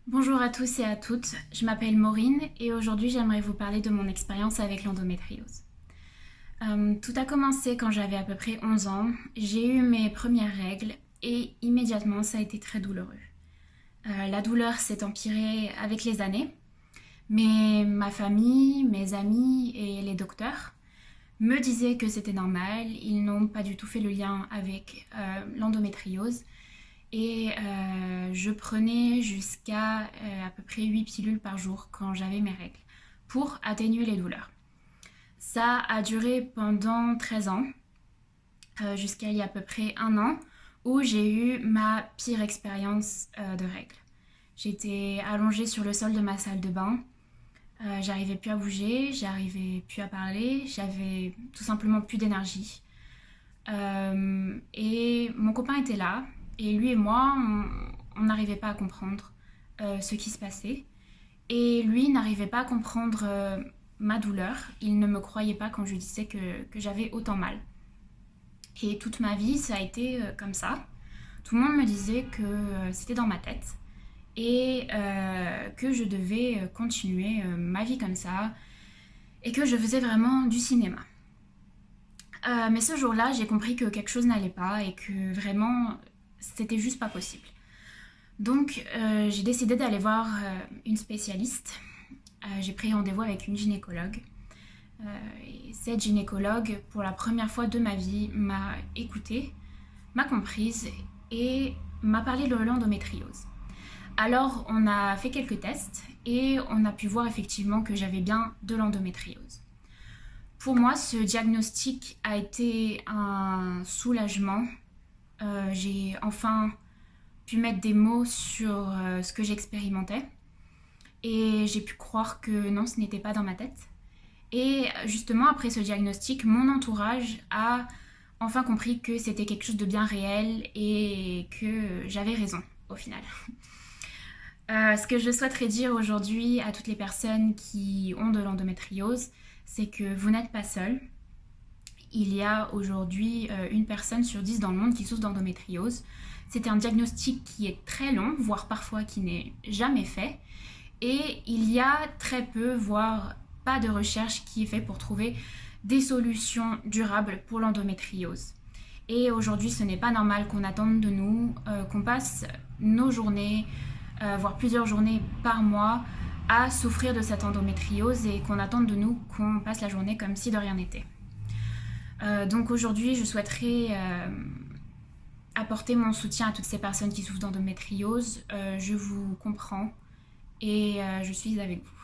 Bonjour à tous et à toutes, je m'appelle Maureen et aujourd'hui j'aimerais vous parler de mon expérience avec l'endométriose. Tout a commencé quand j'avais à peu près 11 ans, j'ai eu mes premières règles et immédiatement ça a été très douloureux. La douleur s'est empirée avec les années, mais ma famille, mes amis et les docteurs me disaient que c'était normal, ils n'ont pas du tout fait le lien avec l'endométriose et je prenais jusqu'à à peu près 8 pilules par jour quand j'avais mes règles pour atténuer les douleurs. Ça a duré pendant 13 ans, jusqu'à il y a à peu près un an, où j'ai eu ma pire expérience de règles. J'étais allongée sur le sol de ma salle de bain, j'arrivais plus à bouger, j'arrivais plus à parler, j'avais tout simplement plus d'énergie. Et mon copain était là, et lui et moi, on n'arrivait pas à comprendre ce qui se passait. Et lui n'arrivait pas à comprendre ma douleur. Il ne me croyait pas quand je lui disais que j'avais autant mal. Et toute ma vie, ça a été comme ça. Tout le monde me disait que c'était dans ma tête et que je devais continuer ma vie comme ça et que je faisais vraiment du cinéma. Mais ce jour-là, j'ai compris que quelque chose n'allait pas et que vraiment, c'était juste pas possible. Donc, j'ai décidé d'aller voir une spécialiste. J'ai pris rendez-vous avec une gynécologue. Et cette gynécologue, pour la première fois de ma vie, m'a écoutée, m'a comprise et m'a parlé de l'endométriose. Alors, on a fait quelques tests et on a pu voir effectivement que j'avais bien de l'endométriose. Pour moi, ce diagnostic a été un soulagement. J'ai enfin pu mettre des mots sur ce que j'expérimentais et j'ai pu croire que non, ce n'était pas dans ma tête. Et justement, après ce diagnostic, mon entourage a enfin compris que c'était quelque chose de bien réel et que j'avais raison au final. Ce que je souhaiterais dire aujourd'hui à toutes les personnes qui ont de l'endométriose, c'est que vous n'êtes pas seul. Il y a aujourd'hui une personne sur 10 dans le monde qui souffre d'endométriose. C'est un diagnostic qui est très long, voire parfois qui n'est jamais fait. Et il y a très peu, voire pas de recherche qui est faite pour trouver des solutions durables pour l'endométriose. Et aujourd'hui, ce n'est pas normal qu'on attende de nous, qu'on passe nos journées, voire plusieurs journées par mois, à souffrir de cette endométriose et qu'on attende de nous qu'on passe la journée comme si de rien n'était. Donc aujourd'hui, je souhaiterais apporter mon soutien à toutes ces personnes qui souffrent d'endométriose. Je vous comprends et je suis avec vous.